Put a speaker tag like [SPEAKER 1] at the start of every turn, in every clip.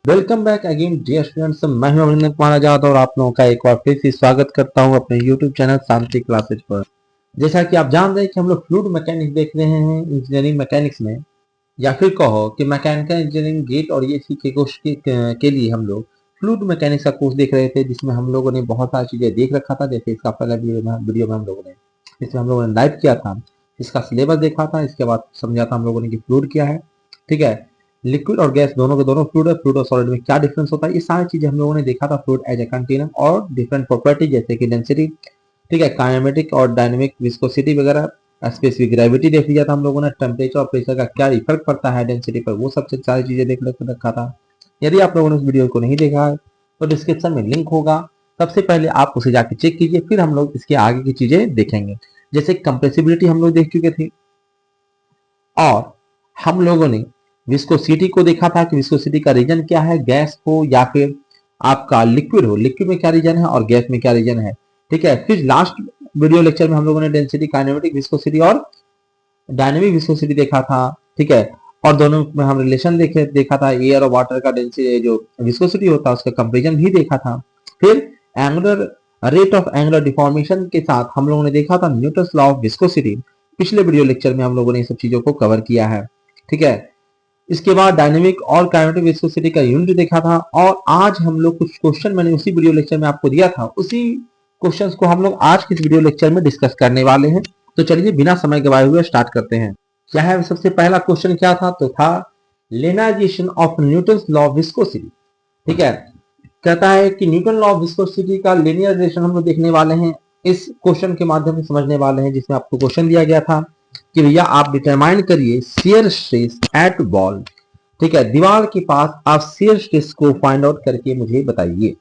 [SPEAKER 1] Welcome back again dear students. मैं हूं अभिनंदन कुमार आजाद और आप लोगों का एक बार फिर से स्वागत करता हूं अपने यूट्यूब चैनल शांति क्लासेज पर। जैसा कि आप जान रहे हैं कि हम लोग फ्लूइड मैकेनिक्स देख रहे हैं इंजीनियरिंग मैकेनिक्स में, या फिर कहो कि मैकेनिकल इंजीनियरिंग गेट और ये सी के कोर्स के लिए हम लोग फ्लूइड मैकेनिक्स का कोर्स देख रहे थे, जिसमें हम लोगों ने बहुत सारी चीजें देख रखा था। जैसे इसका पहला वीडियो में हम लोगों ने इसमें हम लोगों ने लाइव किया था, इसका सिलेबस देखा था, इसके बाद समझा था हम लोगों ने कि फ्लूइड क्या है। ठीक है, लिक्विड और गैस दोनों के दोनों फ्लूइड है, फ्लूइड और सॉलिड में क्या डिफरेंस होता है, ये सारी चीजें हम लोगों ने देखा था। फ्लूइड एज ए कंटेनर और डिफरेंट प्रॉपर्टी जैसे कि डेंसिटी, ठीक है, काइनेमेटिक और डायनेमिक विस्कोसिटी वगैरह, स्पेसिफिक ग्रेविटी देख लिया था हम लोगों ने। टेम्परेचर और प्रेशर का क्या इफेक्ट पड़ता है डेंसिटी पर, वो सबसे सारी चीजें देख रखा था। यदि आप लोगों ने उस वीडियो को नहीं देखा है तो डिस्क्रिप्शन में लिंक होगा, सबसे पहले आप उसे जाके चेक कीजिए, फिर हम लोग इसके आगे की चीजें देखेंगे। जैसे कंप्रेसिबिलिटी हम लोग देख चुके थे, और हम लोगों ने विस्कोसिटी को देखा था कि विस्कोसिटी का रीजन क्या है, गैस हो या फिर आपका लिक्विड हो, लिक्विड में क्या रीजन है और गैस में क्या रीजन है। ठीक है, फिर लास्ट वीडियो लेक्चर में हम लोगों ने डेंसिटी, काइनेमेटिक विस्कोसिटी और डायनेमिक विस्कोसिटी देखा था। ठीक है, और दोनों में हम रिलेशन देखा था, एयर और वाटर का डेंसिटी जो विस्कोसिटी होता है उसका कंपेरिजन भी देखा था। फिर angular rate of angular deformation के साथ हम लोगों ने देखा था न्यूटन्स लॉ ऑफ विस्कोसिटी। पिछले वीडियो लेक्चर में हम लोगों ने ये सब चीजों को कवर किया है। ठीक है, इसके बाद डायनेमिक और काइनेटिक विस्कोसिटी का यूनिट देखा था, और आज हम लोग कुछ क्वेश्चन मैंने उसी वीडियो लेक्चर में आपको दिया था, उसी क्वेश्चंस को हम लोग आज के इस वीडियो लेक्चर में डिस्कस करने वाले हैं। तो चलिए बिना समय गवाए हुए स्टार्ट करते हैं। क्या है सबसे पहला क्वेश्चन, क्या था, तो था linearization of Newton's law of viscosity. ठीक है, कहता है कि न्यूटन लॉ ऑफ विस्कोसिटी का लिनियराइजेशन हम लोग देखने वाले हैं, इस क्वेश्चन के माध्यम से समझने वाले हैं, जिसमें आपको क्वेश्चन दिया गया था कि भैया आप डिटरमाइन करिए शियर स्ट्रेस एट वॉल। ठीक है, दीवार के पास आप शियर स्ट्रेस को फाइंड आउट करके मुझे बताइए।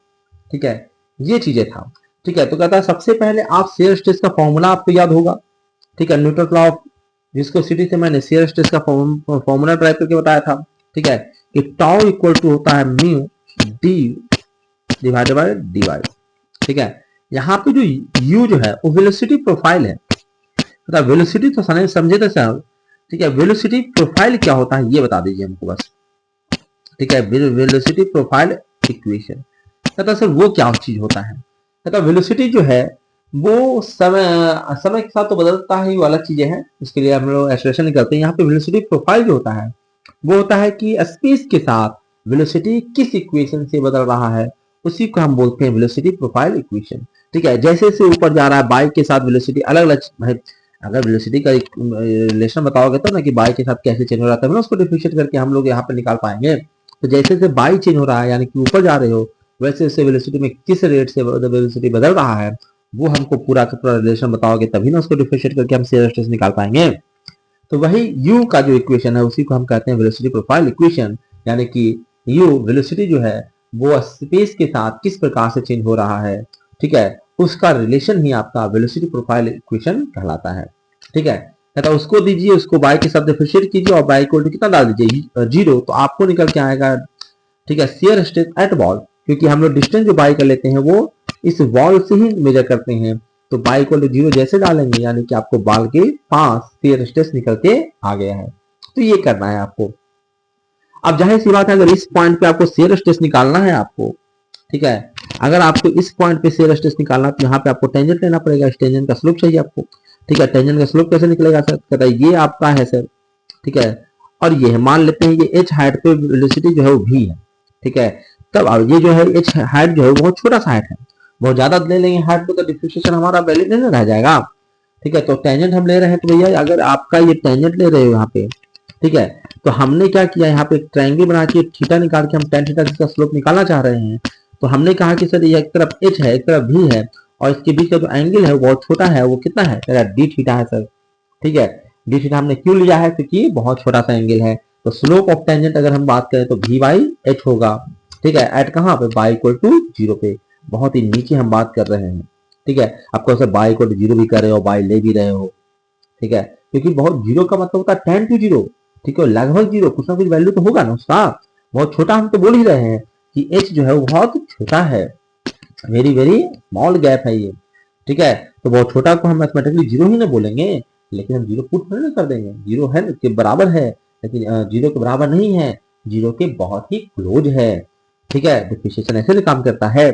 [SPEAKER 1] ठीक है, ये चीजें था। ठीक है, तो कहता है सबसे पहले आप शियर स्ट्रेस का फॉर्मूला आपको याद होगा। ठीक है, न्यूटन लॉ ऑफ विस्कोसिटी से मैंने शियर स्ट्रेस का फॉर्मूला ड्राइव करके बताया था। ठीक है, कि टाउ इक्वल टू होता है mu D divided by D Y. ठीक है, यहाँ पे जो यू जो है वो वेलोसिटी प्रोफाइल है। मतलब वेलोसिटी तो समझे तो सर। ठीक है, वेलोसिटी प्रोफाइल क्या होता है ये बता दीजिए हमको बस। ठीक है, वेलोसिटी प्रोफाइल इक्वेशन कहता सर वो क्या चीज होता है। कहता वेलोसिटी जो है वो समय के साथ तो बदलता है, वो अलग चीजें हैं, उसके लिए हम लोग एक्सप्रेशन करते हैं। यहाँ पे वेलोसिटी प्रोफाइल जो होता है वो होता है कि स्पेस के साथ वेलोसिटी किस इक्वेशन से बदल रहा है, उसी को हम बोलते हैं वेलोसिटी प्रोफाइल इक्वेशन। ठीक है, जैसे जैसे ऊपर जा रहा है बाइक के साथ वेलोसिटी अलग अलग, अगर वेलोसिटी का रिलेशन बताओगे तो ना कि बाइक के साथ कैसे चेंज हो रहा है, उसको डिफरेंशिएट करके हम लोग यहाँ पे निकाल पाएंगे। तो जैसे जैसे बाइक चेंज हो रहा है यानी कि ऊपर जा रहे हो, वैसे वैसे वेलोसिटी में किस रेट से वेलोसिटी बदल रहा है वो हमको पूरा का पूरा रिलेशन बताओगे, तभी ना उसको डिफरेंशिएट करके हम शियर स्ट्रेस निकाल पाएंगे। तो वही u का जो इक्वेशन है उसी को हम कहते हैं वेलोसिटी प्रोफाइल इक्वेशन, यानी कि u वेलोसिटी जो है वो स्पेस के साथ किस प्रकार से चेंज हो रहा है। ठीक है, उसका रिलेशन ही आपका वेलोसिटी प्रोफाइल इक्वेशन कहलाता है। ठीक है, कहता उसको दीजिए, उसको बाई के साथ डिफरेंशिएट कीजिए और बाई इक्वल टू कितना डाल दीजिए 0, तो आपको निकल के आएगा। ठीक है, शियर स्ट्रेस एट वॉल, क्योंकि हम लोग डिस्टेंस जो बाई कर लेते हैं वो इस वॉल से ही मेजर करते हैं, तो बाई इक्वल टू 0 जैसे डालेंगे यानी कि आपको बाल के पास शियर स्ट्रेस निकल के आ गया है। तो ये करना है आपको। अब जाहिर सी बात है अगर इस पॉइंट पे आपको शियर स्ट्रेस निकालना है आपको, ठीक है, अगर आपको इस पॉइंट पे शियर स्ट्रेस निकालना तो यहाँ पे आपको टेंजेंट लेना पड़ेगा, इस टेंजेंट का स्लोप चाहिए आपको। ठीक है, टेंजेंट का स्लोप कैसे निकलेगा सर, कहता है ये आपका है सर। ठीक है, और ये है, मान लेते हैं ये एच हाइट पे वेलोसिटी जो है वो भी है। ठीक है, तब अब ये जो है एच हाइट जो है बहुत छोटा सा हाइट है, बहुत ज्यादा ले लेंगे हाइट को तो डिफ्रेंशिएशन हमारा वैलिड नहीं रह जाएगा। ठीक है, तो टेंजेंट हम ले रहे हैं, तो भैया अगर आपका ये टेंजेंट ले रहे हो यहाँ पे, ठीक है, तो हमने क्या किया यहाँ पे ट्रायंगल बना के थीटा निकाल के हम tan थीटा का स्लोप निकालना चाह रहे हैं। तो हमने कहा कि सर ये एक तरफ h है एक तरफ v है, और इसके बीच का जो एंगल है वो बहुत छोटा है, वो कितना है, डी थीटा है सर। ठीक है, डी थीटा हमने क्यों लिया है, क्योंकि बहुत छोटा सा एंगल है। तो स्लोप ऑफ टेंजेंट अगर हम बात करें तो v बाई h होगा। ठीक है, एट कहाँ पे, बाई इक्वल टू 0 पे, बहुत ही नीचे हम बात कर रहे हैं। ठीक है, आपको सर बाई इक्वल टू 0 भी कर रहे हो, बाई ले भी रहे हो। ठीक है, क्योंकि बहुत 0 का मतलब होता है 10 to 0। ठीक है, लगभग 0, कुछ ना कुछ वैल्यू तो होगा ना उसका, बहुत छोटा हम तो बोल ही रहे हैं कि h जो है वो बहुत छोटा है, वेरी वेरी स्मॉल गैप है ये। ठीक है, तो बहुत छोटा को हम मैथमेटिकली 0 ही ना बोलेंगे, लेकिन हम 0 पुट नहीं कर देंगे, 0 है के बराबर है, लेकिन 0 के बराबर नहीं है, 0 के बहुत ही क्लोज है। ठीक है, डिफरेंशिएशन ऐसे भी काम करता है।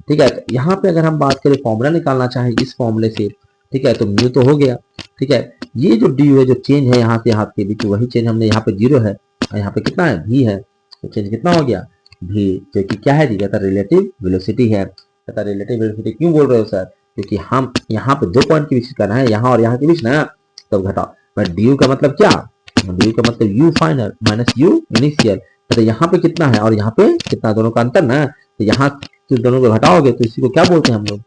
[SPEAKER 1] ठीक है, तो यहाँ पे अगर हम बात करें फॉर्मूला निकालना चाहें इस फॉर्मूले से, ठीक है, तो म्यू तो हो गया। ठीक है, ये जो डी है, जो चेंज है यहाँ से यहाँ के बीच, वही चेंज हमने यहाँ पे 0 है और यहाँ पे कितना है भी है, तो चेंज कितना हो गया भी, जो कि क्या है जी, कहता रिलेटिव वेलोसिटी है। कहता रिलेटिव वेलोसिटी क्यों बोल रहे हो सर, क्योंकि हम यहाँ पे 2 पॉइंट के बीच करना है, यहाँ और यहाँ के बीच ना, तब घटाओ। बट डी यू का मतलब क्या, डी यू का मतलब you final minus you initial. तो यहाँ पे कितना है और यहाँ पे कितना, दोनों का अंतर ना, तो यहाँ तो दोनों को घटाओगे तो इसी को क्या बोलते हैं हम लोग,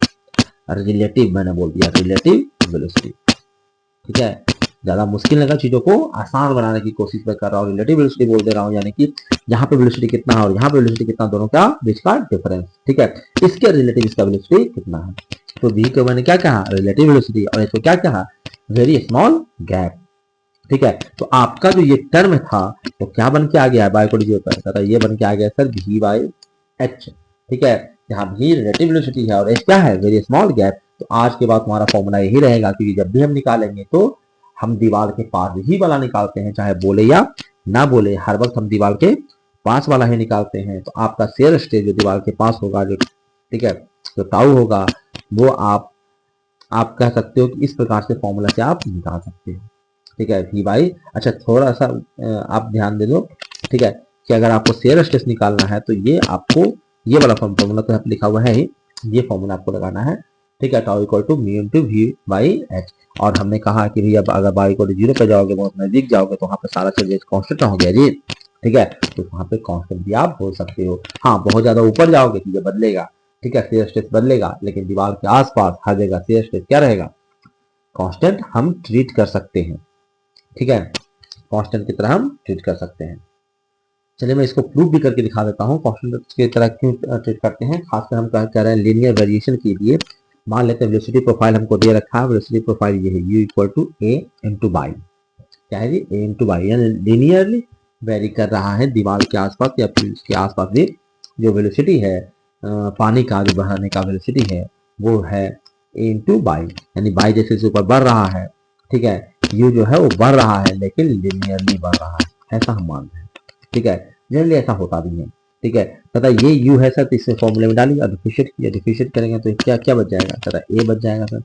[SPEAKER 1] रिलेटिव, मैंने बोल दिया रिलेटिव वेलोसिटी। ठीक है, ज्यादा मुश्किल लगा, चीजों को आसान बनाने की कोशिश मैं कर रहा हूँ, रिलेटिव वेलोसिटी बोल दे रहा हूँ, यानी कि यहाँ पे वेलोसिटी कितना है और यहाँ पे वेलोसिटी कितना, दोनों का बीच का डिफरेंस। ठीक है, इसके रिलेटिव इसका वेलोसिटी कितना है, तो v को मैंने क्या कहा, रिलेटिव वेलोसिटी, और इसको क्या कहा, वेरी स्मॉल गैप। ठीक है, तो आपका जो ये टर्म था तो क्या बन के आ गया, बाय को लीजिए ऊपर, ये बन के आ गया सर v बाई एच। ठीक है, यहाँ v रिलेटिव वेलोसिटी है और h क्या है, वेरी स्मॉल गैप। तो आज के बाद हमारा फॉर्मूला यही रहेगा, क्योंकि जब भी हम निकालेंगे तो हम दीवार के पास ही वाला निकालते हैं, चाहे बोले या ना बोले, हर वक्त हम दीवार के पास वाला ही निकालते हैं। तो आपका शेयर स्टेज जो दीवार के पास होगा, जो ठीक है, जो ताऊ होगा, वो आप कह सकते हो कि इस प्रकार से फॉर्मूला से आप निकाल सकते हो। ठीक है, वी बाई, अच्छा थोड़ा सा आप ध्यान दे दो, ठीक है, कि अगर आपको शेयर स्ट्रेस निकालना है तो ये आपको ये वाला फॉर्मूला तो लिखा हुआ है ही, ये फॉर्मूला आपको लगाना है। ठीक है, tau equal to mu into V by H. और हमने कहा कि भैया अगर बाई इक्वल टू 0 पे जाओगे, बहुत नजदीक जाओगे, तो वहाँ पे सारा चीज कॉन्स्टेंट हो गया जी। ठीक है, तो वहाँ पे कॉन्स्टेंट भी आप बोल सकते हो। हाँ, बहुत ज्यादा ऊपर जाओगे चीजें बदलेगा। ठीक है, शेयर स्ट्रेस बदलेगा, लेकिन दीवार के आसपास हर जगह शेयर स्ट्रेस क्या रहेगा, कांस्टेंट हम ट्रीट कर सकते हैं। ठीक है, कांस्टेंट की तरह हम ट्रीट कर सकते हैं। चलिए मैं इसको प्रूव भी करके दिखा देता हूँ, कांस्टेंट की तरह क्यों ट्रीट करते हैं। खासकर हम कह रहे हैं लीनियर वेरिएशन के लिए। मान लेते हैं वेलोसिटी प्रोफाइल हमको दे रखा है, वेलोसिटी प्रोफाइल ये है u equal to A into by, क्या है जी, ए इंटू बाई, यानी लीनियरली वेरी कर रहा है दीवार के आसपास या फिर उसके आसपास भी जो वेलोसिटी है, पानी का जो बहने का वेलोसिटी है वो है ए इंटू बाई, यानी बाई जैसे से ऊपर बढ़ रहा है। ठीक है, u जो है वो बढ़ रहा है लेकिन लिनियरली बढ़ रहा है, ऐसा हम मानते हैं। ठीक है, जनरली ऐसा होता भी है। ठीक है, तथा ये u है सर, तो इसमें फॉर्मूले में डालिए, डिफरेंशिएट किया, डिफरेंशिएट करेंगे तो क्या क्या बच जाएगा, तथा a बच जाएगा सर।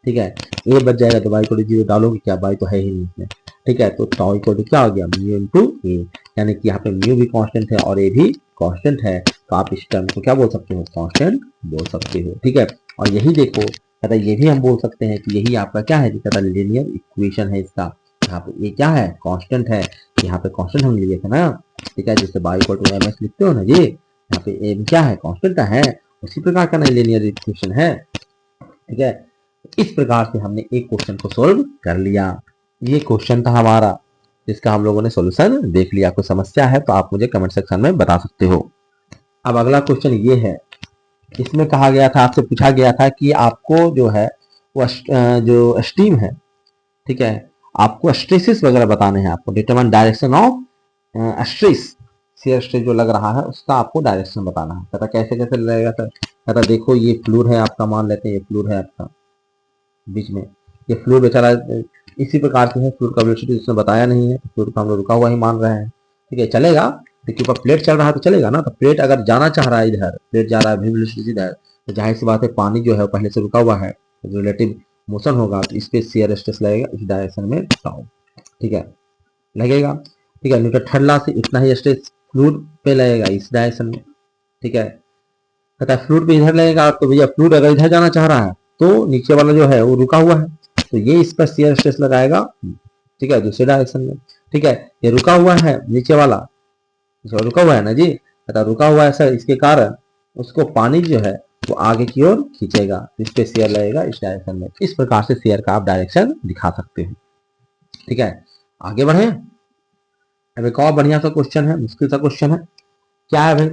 [SPEAKER 1] ठीक है, a बच जाएगा तो y को 0 डालोगे, क्या y तो है ही नहीं इसमें। ठीक है, तो टाउ इक्वल टू क्या हो गया, म्यू इनटू a, यानी कि यहाँ पे म्यू भी कांस्टेंट है और a भी कांस्टेंट है, तो आप इस टर्म को क्या बोल सकते हो, कांस्टेंट बोल सकते हो। ठीक है, और यही देखो, तथा ये भी हम बोल सकते हैं कि यही आपका क्या है, तथा लीनियर इक्वेशन है इसका। यहाँ पे ये क्या है, कांस्टेंट है, यहाँ पे कांस्टेंट हम लिए थे ना। ठीक है, जैसे y इक्वल टू mx लिखते हो ना जी, यहाँ पे m क्या है, कांस्टेंट है, उसी प्रकार का ना लीनियर इक्वेशन है। ठीक है, इस प्रकार से हमने एक क्वेश्चन को सोल्व कर लिया। ये क्वेश्चन था हमारा, जिसका हम लोगों ने सॉल्यूशन देख लिया। कोई समस्या है तो आप मुझे कमेंट सेक्शन में बता सकते हो। अब अगला क्वेश्चन ये है, इसमें कहा गया था, आपसे पूछा गया था कि आपको जो है वो जो स्टीम है, ठीक है, आपको स्ट्रेसेस वगैरह बताने हैं, आपको determine direction of stress, shear stress जो लग रहा है उसका आपको डायरेक्शन बताना है। पता कैसे कैसे लगेगा सर, पता देखो ये फ्लूइड है आपका, मान लेते हैं ये फ्लूइड है आपका, बीच में ये फ्लूइड बेचारा इसी प्रकार से है, फ्लूइड का वेलोसिटी उसने बताया नहीं है, फ्लूइड का हम लोग रुका हुआ ही मान रहे हैं। ठीक है, चलेगा, देखिए ऊपर प्लेट चल रहा है तो चलेगा ना, तो प्लेट अगर जाना चाह रहा है इधर, प्लेट जा रहा है वेलोसिटी इधर, तो जाहिर सी बात है पानी जो है वो पहले से रुका हुआ है, रिलेटिव मोशन होगा तो इस पे शेयर स्ट्रेस लगेगा इस डायरेक्शन में बताओ। ठीक है, लगेगा। ठीक है, न्यूटन थर्ड लॉ से इतना ही स्ट्रेस फ्लूइड पे लगेगा इस डायरेक्शन में। ठीक है, कहता है फ्लूइड पे इधर लगेगा, तो भैया फ्लूइड अगर इधर जाना चाह रहा है तो नीचे वाला जो है वो रुका हुआ है, तो ये इस पर शेयर स्ट्रेस लगाएगा। ठीक है, दूसरे डायरेक्शन में। ठीक है, ये रुका हुआ है नीचे वाला, जो रुका हुआ है ना जी, कहता रुका हुआ है सर, इसके कारण उसको पानी जो है वो आगे की ओर खींचेगा, इस पे शेयर लगेगा इस डायरेक्शन में। इस प्रकार से शेयर का आप डायरेक्शन दिखा सकते हो। ठीक है, आगे बढ़े। अब एक और बढ़िया सा क्वेश्चन है, मुश्किल सा क्वेश्चन है। क्या है भाई,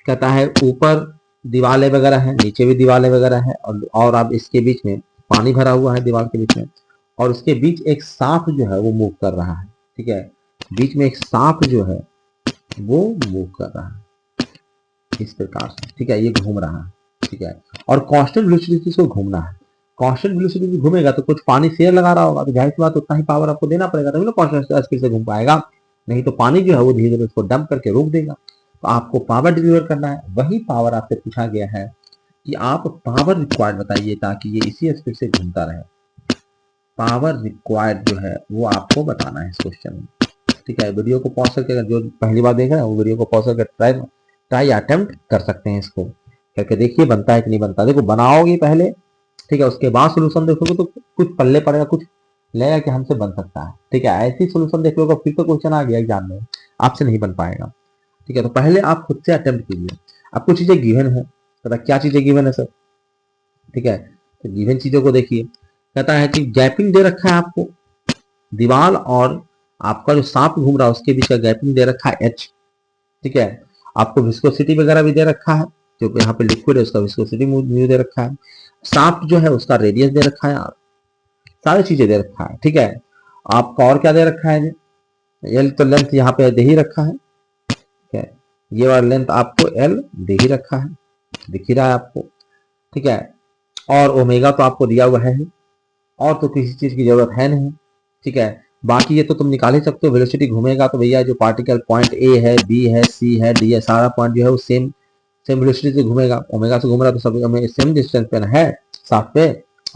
[SPEAKER 1] कहता है ऊपर दीवारें वगैरह है, नीचे भी दीवारें वगैरह है, और अब इसके बीच में पानी भरा हुआ है दीवार के बीच में, और उसके बीच एक सांप जो है वो मूव कर रहा है। ठीक है, बीच में एक सांप जो है वो मूव कर रहा है इस प्रकार से। ठीक है, ये घूम रहा है। ठीक है, और कांस्टेंट वेलोसिटी से घूमना है। कांस्टेंट वेलोसिटी से घूमेगा तो कुछ पानी शेयर लगा रहा होगा, तो जाहिर सी बात उतना ही पावर आपको देना पड़ेगा, तभी ना कांस्टेंट स्पीड से घूम पाएगा, नहीं तो पानी जो है वो धीरे धीरे उसको डंप करके रोक देगा। तो आपको पावर डिलीवर करना है। वही पावर आपसे पूछा गया है कि आप पावर रिक्वायर्ड बताइए ताकि ये इसी स्पीड से घूमता रहे। पावर रिक्वायर्ड जो है वो आपको बताना है इस क्वेश्चन में। ठीक है, वीडियो को पॉज करके, जो पहली बार देख रहे हैं वो वीडियो को पॉज करके ट्राई अटेम्प्ट कर सकते हैं, इसको करके देखिए बनता है कि नहीं बनता। देखो बनाओगे पहले, ठीक है, उसके बाद सोल्यूशन देखोगे तो कुछ पल्ले पड़ेगा, कुछ लगेगा कि हमसे बन सकता है। ठीक है, ऐसी सोल्यूशन देख लोगे फिर तो क्वेश्चन आ गया एग्जाम में, आपसे नहीं बन पाएगा। ठीक है, तो पहले आप खुद से अटेम्प्ट कीजिए। आपको चीजें गिवन है, पता क्या चीजें गिवन है सर। ठीक है, तो गिवन चीजों को देखिए। कहता है कि गैपिंग दे रखा है आपको, दीवार और आपका जो सांप घूम रहा है उसके बीच का गैपिंग दे रखा है h। ठीक है, आपको विस्कोसिटी वगैरह भी दे रखा है, जो यहाँ पे लिक्विड है उसका विस्कोसिटी म्यू दे रखा है, सांप जो है उसका रेडियस दे रखा है, सारी चीजें दे रखा है। ठीक है, आपका और क्या दे रखा है, एल तो लेंथ यहाँ पे दे ही रखा है। ठीक है, ये वाला लेंथ आपको एल दे ही रखा है, दिख ही रहा है आपको। ठीक है, और ओमेगा तो आपको दिया हुआ है, और तो किसी चीज की जरूरत है नहीं। ठीक है, बाकी ये तो तुम निकाल ही सकते हो। वेलोसिटी घूमेगा तो भैया जो पार्टिकल पॉइंट ए है, बी है, सी है, डी है, सारा पॉइंट जो है वो सेम सेम वेलोसिटी से घूमेगा। ओमेगा से घूम रहा है तो सब हमें सेम डिस्टेंस पे है, साथ पे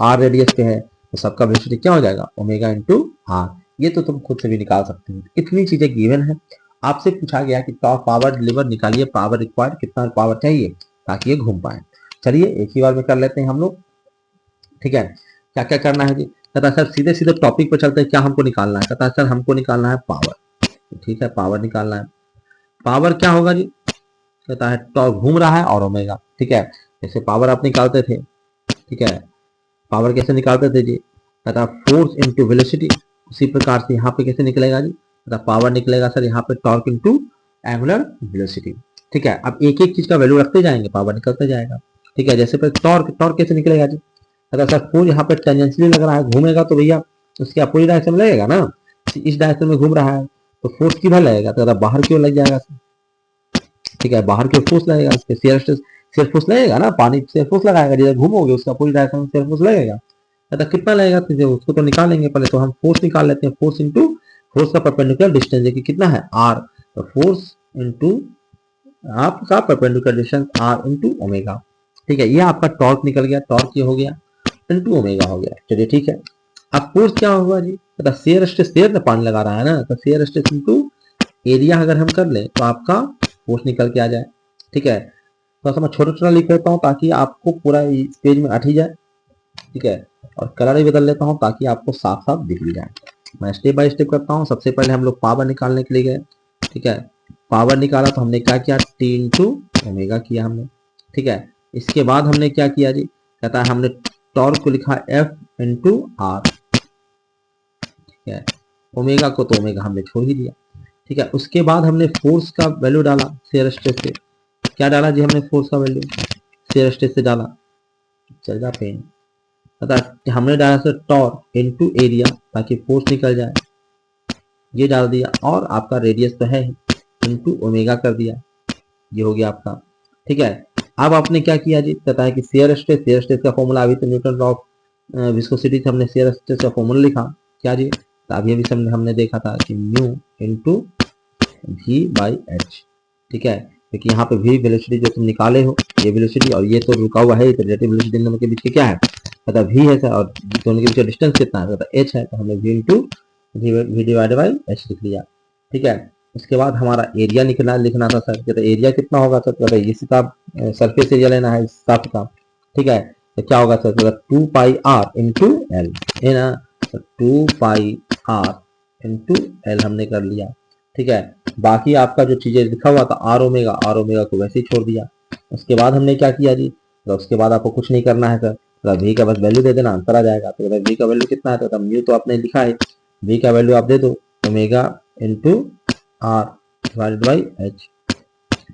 [SPEAKER 1] आर रेडियस पे है, तो सबका वेलोसिटी क्या हो जाएगा, ओमेगा इंटू आर। ये तो तुम खुद से भी निकाल सकते हो। इतनी चीजें गिवन है। आपसे पूछा गया कि पावर डिलीवर निकालिए, पावर रिक्वायर्ड, कितना पावर चाहिए ताकि ये घूम पाए। चलिए एक ही बार में कर लेते हैं हम लोग। ठीक है, क्या क्या करना है जी। कहता है सर सीधे सीधे टॉपिक पे चलते हैं, क्या हमको निकालना है। कहता है सर हमको निकालना है पावर। ठीक है, पावर निकालना है। पावर क्या होगा जी, कहता है टॉर्क घूम रहा है और ओमेगा। ठीक है, जैसे पावर आप निकालते थे। ठीक है, पावर कैसे निकालते थे जी, कहता है फोर्स इंटू वेलोसिटी। उसी प्रकार से यहाँ पे कैसे निकलेगा जी, कहता पावर निकलेगा सर यहाँ पे टॉर्क इंटू एंगुलर वेलोसिटी। ठीक है, अब एक एक चीज का वैल्यू रखते जाएंगे, पावर निकलते जाएगा। ठीक है, जैसे पे टॉर्क, टॉर्क कैसे निकलेगा जी, अगर सर फोर्स यहाँ पे टेंजेंशियली लग रहा है, घूमेगा तो भैया उसके अपोजिट डायरेक्शन में लगेगा ना। इस डायरेक्शन में घूम रहा है तो फोर्स किधर लगेगा, तो बाहर की ओर लग जाएगा। ठीक है, बाहर की ओर फोर्स लगेगा, इस पे शेयर फोर्स लगेगा ना, पानी शेयर फोर्स लगाएगा, जिधर घूमोगे उसका अपोजिट डायरेक्शन में शेयर फोर्स लगेगा। कहता कितना लगेगा, तो उसको तो निकालेंगे पहले, तो हम फोर्स निकाल लेते हैं। फोर्स इंटू फोर्स का परपेंडिकुलर डिस्टेंस है कि कितना है आर, तो फोर्स इंटू आपका perpendicular distance R into omega. ठीक है, ये आपका टॉर्क निकल गया, टॉर्क ये हो गया इंटू ओमेगा हो गया। चलिए ठीक है, अब फोर्स क्या होगा जी, पता शेयर स्ट्रेस, शेयर में पानी लगा रहा है ना, तो शेयर स्ट्रेस इंटू एरिया अगर हम कर लें तो आपका फोर्स निकल के आ जाए। ठीक है, थोड़ा सा मैं छोटा छोटा लिख लेता हूँ ताकि आपको पूरा इस पेज में अट ही जाए। ठीक है, और कलर भी बदल लेता हूँ ताकि आपको साफ साफ दिख भी जाए। मैं स्टेप बाय स्टेप करता हूँ। सबसे पहले हम लोग पावर निकालने के लिए गए। ठीक है, पावर निकाला तो हमने क्या किया, टी इंटू ओमेगा किया हमने। ठीक है, इसके बाद हमने क्या किया जी, कहता है हमने टॉर्क को लिखा एफ इंटू आर। ठीक है, ओमेगा को तो ओमेगा हमने छोड़ ही दिया। ठीक है, उसके बाद हमने फोर्स का वैल्यू डाला शेयर स्ट्रेस से। क्या डाला जी हमने, फोर्स का वैल्यू शेयर स्ट्रेस से डाला। चल जा पेन, पता हमने डाला सर टॉर्क इनटू एरिया ताकि फोर्स निकल जाए, ये डाल दिया, और आपका रेडियस तो है इनटू ओमेगा कर दिया, ये हो गया आपका। ठीक है, अब आपने क्या किया जी, पता है कि शेयर स्ट्रेस का फॉर्मूला अभी तो न्यूटन लॉ ऑफ विस्कोसिटी से हमने शेयर स्ट्रेस का फॉर्मूला लिखा क्या जी, तो अभी अभी हमने देखा था कि mu into V by H. ठीक है, क्योंकि यहाँ पे वी वेलोसिटी जो तुम निकाले हो, ये वेलोसिटी और ये तो रुका हुआ है, तो रिलेटिव वेलोसिटी दोनों के बीच के क्या है, पता वी है सर, और दोनों के बीच डिस्टेंस कितना है, पता एच है, तो हमने V into V divide by H लिख लिया। ठीक है, उसके बाद हमारा एरिया लिखना था सर, तो एरिया कितना होगा सर, पता इस हिसाब सरफेस एरिया लेना है इस हिसाब का। ठीक है, तो क्या होगा sir, two pi R into L है ना, तो two pi R into L हमने कर लिया। ठीक है, बाकी आपका जो चीजें लिखा हुआ था आर ओमेगा को वैसे ही छोड़ दिया। उसके बाद हमने क्या किया जी, तो उसके बाद आपको कुछ नहीं करना है सर, तो वी का बस वैल्यू दे देना, आंसर आ जाएगा। तो वी का वैल्यू कितना है, तो म्यू तो आपने लिखा है, वी का वैल्यू आप दे दो omega into R divided by H.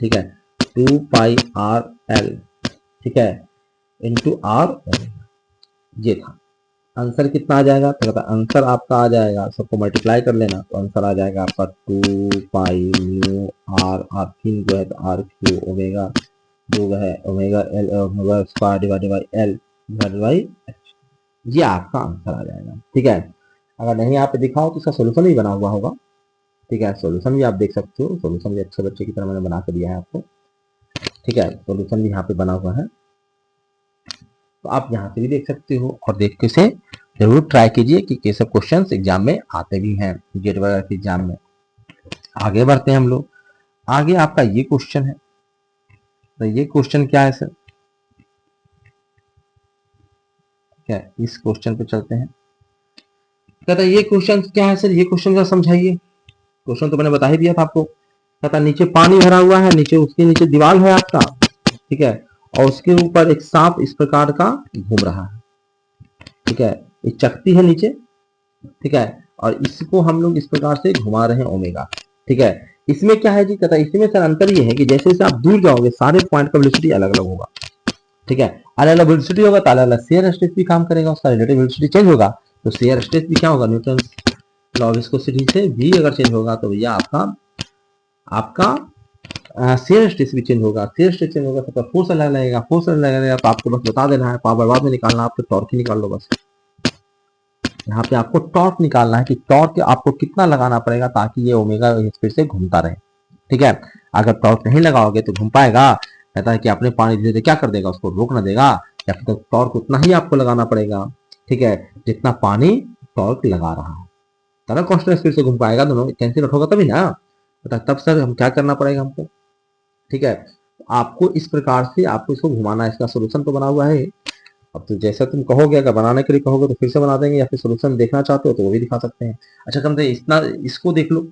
[SPEAKER 1] ठीक है, टू पाई आर एल, ठीक है, इंटू आर, ये था आंसर। कितना आ जाएगा, तो आंसर आपका आ जाएगा, सबको मल्टीप्लाई कर लेना, तो आंसर आ जाएगा आपका two pi mu R, R तीन जो है तो आर क्यू ओमेगा, जो है omega L omega square divided by L divided by H, ये आपका आंसर आ जाएगा। ठीक है, अगर नहीं यहाँ पे दिखाओ तो इसका सोल्यूशन ही बना हुआ होगा। ठीक है, सोल्यूशन भी आप देख सकते हो, सोल्यूशन भी अच्छे बच्चे की तरह मैंने बना कर दिया है आपको। ठीक है, सोल्यूशन भी यहाँ पे बना हुआ है, तो आप यहाँ से भी देख सकते हो और देख के से जरूर ट्राई कीजिए कि कैसे क्वेश्चंस एग्जाम में आते भी हैं, गेट वगैरह के एग्जाम में। आगे बढ़ते हैं हम लोग। आगे आपका ये क्वेश्चन है, तो ये क्वेश्चन क्या है सर? क्या इस क्वेश्चन पे चलते हैं। कहता है ये क्वेश्चन क्या है सर? ये क्वेश्चन का समझाइए। क्वेश्चन तो मैंने बता ही दिया था आपको। कहता नीचे पानी भरा हुआ है, नीचे उसके नीचे दीवार है आपका, ठीक है, और उसके ऊपर एक सांप इस प्रकार का घूम रहा है, ठीक है, एक चकती है नीचे, ठीक है, और इसको हम लोग इस प्रकार से घुमा रहे हैं ओमेगा, ठीक है। इसमें क्या है जी? कहता है इसमें सर अंतर ये है कि जैसे जैसे आप दूर जाओगे सारे पॉइंट का वेलोसिटी अलग अलग होगा, ठीक है, अलग अलग वेलोसिटी होगा तो अलग अलग शेयर स्ट्रेस भी काम करेगा, उसका रिलेटिव वेलोसिटी चेंज होगा तो शेयर स्ट्रेस भी क्या होगा? न्यूटन लॉ ऑफ विस्कोसिटी से भी अगर चेंज होगा तो भैया आपका आपका शेयर स्ट्रेस भी चेंज होगा। शेयर स्ट्रेस चेंज होगा तो फोर्स अलग लगेगा, फोर्स अलग लगेगा तो आपको बस बता देना है, पावर बाद में निकालना है, आपको टॉर्क ही निकाल लो बस। यहाँ पे आपको टॉर्क निकालना है कि टॉर्क आपको कितना लगाना पड़ेगा ताकि ये ओमेगा स्पीड से घूमता रहे, ठीक है। अगर टॉर्क नहीं लगाओगे तो घूम पाएगा? कहता है कि अपने पानी धीरे धीरे क्या कर देगा? उसको रोक ना देगा, या फिर तो टॉर्क उतना ही आपको लगाना पड़ेगा, ठीक है, जितना पानी टॉर्क लगा रहा है, तब कांस्टेंट स्पीड से घूम पाएगा। दोनों कैंसिल होगा तभी ना। तब सर हम क्या करना पड़ेगा हमको, ठीक है, आपको इस प्रकार से आपको इसको घुमाना है। इसका सोल्यूशन तो बना हुआ है, अब तो जैसा तुम कहोगे, अगर बनाने के लिए कहोगे तो फिर से बना देंगे, या फिर सोल्यूशन देखना चाहते हो तो वो भी दिखा सकते हैं। अच्छा कम से इतना इसको देख लो,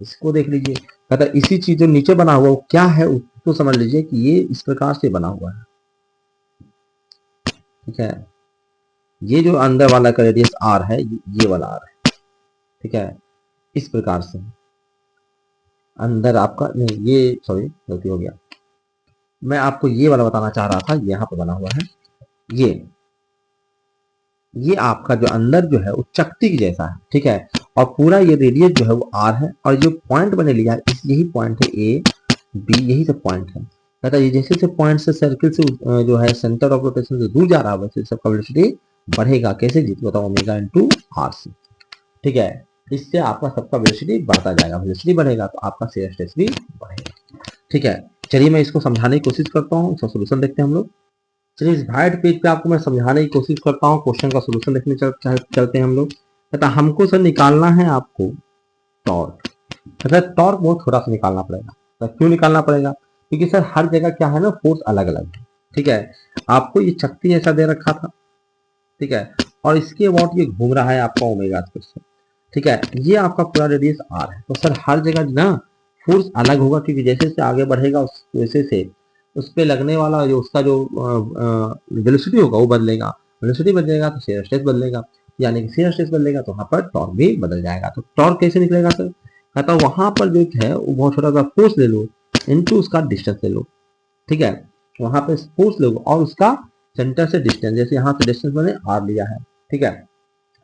[SPEAKER 1] इसको देख लीजिए। कहता है इसी चीज जो नीचे बना हुआ वो क्या है उसको समझ लीजिए कि ये इस प्रकार से बना हुआ है, ठीक है। ये जो अंदर वाला का रेडियस आर है, ये वाला आर है, ठीक है, इस प्रकार से अंदर आपका नहीं, ये सॉरी गलती हो गया, मैं आपको ये वाला बताना चाह रहा था, यहाँ पे बना हुआ है ये आपका जो अंदर जो है वो चकती की जैसा है, ठीक है, और पूरा ये रेडियस जो है वो आर है, और जो पॉइंट मैंने लिया है यही पॉइंट है ए बी, यही सब पॉइंट है। कहता है ये जैसे जैसे पॉइंट से सर्किल से जो है सेंटर ऑफ रोटेशन से दूर जा रहा है वैसे सबका वेलोसिटी बढ़ेगा। कैसे जी? तो बताओ ओमेगा इनटू आर से, ठीक है, इससे आपका सबका वेलोसिटी बढ़ता जाएगा, वेलोसिटी बढ़ेगा तो आपका शेयर स्ट्रेस भी बढ़ेगा, ठीक है। चलिए मैं इसको समझाने की कोशिश करता हूँ, इसका सोल्यूशन देखते हैं हम लोग। चलिए इस वाइट पेज पे आपको मैं समझाने की कोशिश करता हूँ, क्वेश्चन का सोल्यूशन देखने चलते हैं हम लोग। कहता हमको सर निकालना है आपको टॉर्क। कहता टॉर्क बहुत थोड़ा सा निकालना पड़ेगा। तो क्यों निकालना पड़ेगा? क्योंकि सर हर जगह क्या है ना, फोर्स अलग अलग है, ठीक है। आपको ये चकती ऐसा दे रखा था, ठीक है, और इसके अबाउट ये घूम रहा है आपका ओमेगा स्क्वायर से, ठीक है, ये आपका पूरा रेडियस आर है। तो सर हर जगह ना फोर्स अलग होगा, क्योंकि जैसे जैसे आगे बढ़ेगा उस वैसे से उस पे लगने वाला जो उसका जो वेलोसिटी होगा वो बदलेगा, वेलोसिटी बदलेगा तो शेयर स्ट्रेस बदलेगा, यानी कि शेयर स्ट्रेस बदलेगा तो वहां पर टॉर्क भी बदल जाएगा। तो टॉर्क कैसे निकलेगा सर? कहता वहां पर जो है वो बहुत छोटा सा फोर्स ले लो इनटू उसका डिस्टेंस ले लो, ठीक है, वहां पे फोर्स लो और उसका सेंटर से डिस्टेंस, जैसे यहाँ से डिस्टेंस मैंने आर लिया है, ठीक है,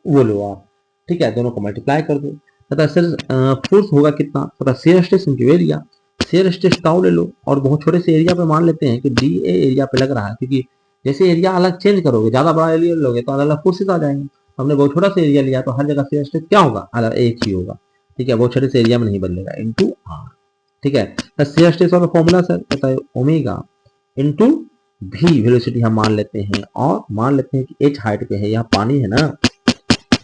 [SPEAKER 1] वो लो आप, ठीक है, दोनों को मल्टीप्लाई कर दो। पता सर फोर्स होगा कितना? पता shear stress into area, shear stress tau ले लो, और बहुत छोटे से एरिया पे मान लेते हैं कि डी ए एरिया पे लग रहा है, क्योंकि जैसे एरिया अलग चेंज करोगे, ज्यादा बड़ा एरिया लोगे तो अलग अलग फोर्सेस आ जाएंगे। हमने बहुत छोटा सा एरिया लिया तो हर जगह शेयर स्ट्रेस क्या होगा? अलग एक ही होगा, ठीक है, बहुत छोटे से एरिया में नहीं बदलेगा, इनटू आर, ठीक है। तो शेयर स्ट्रेस वाला फॉर्मूला सर कहता है ओमेगा इनटू भी, वेलोसिटी हम मान लेते हैं, और मान लेते हैं कि एच हाइट पे है, यहाँ पानी है ना,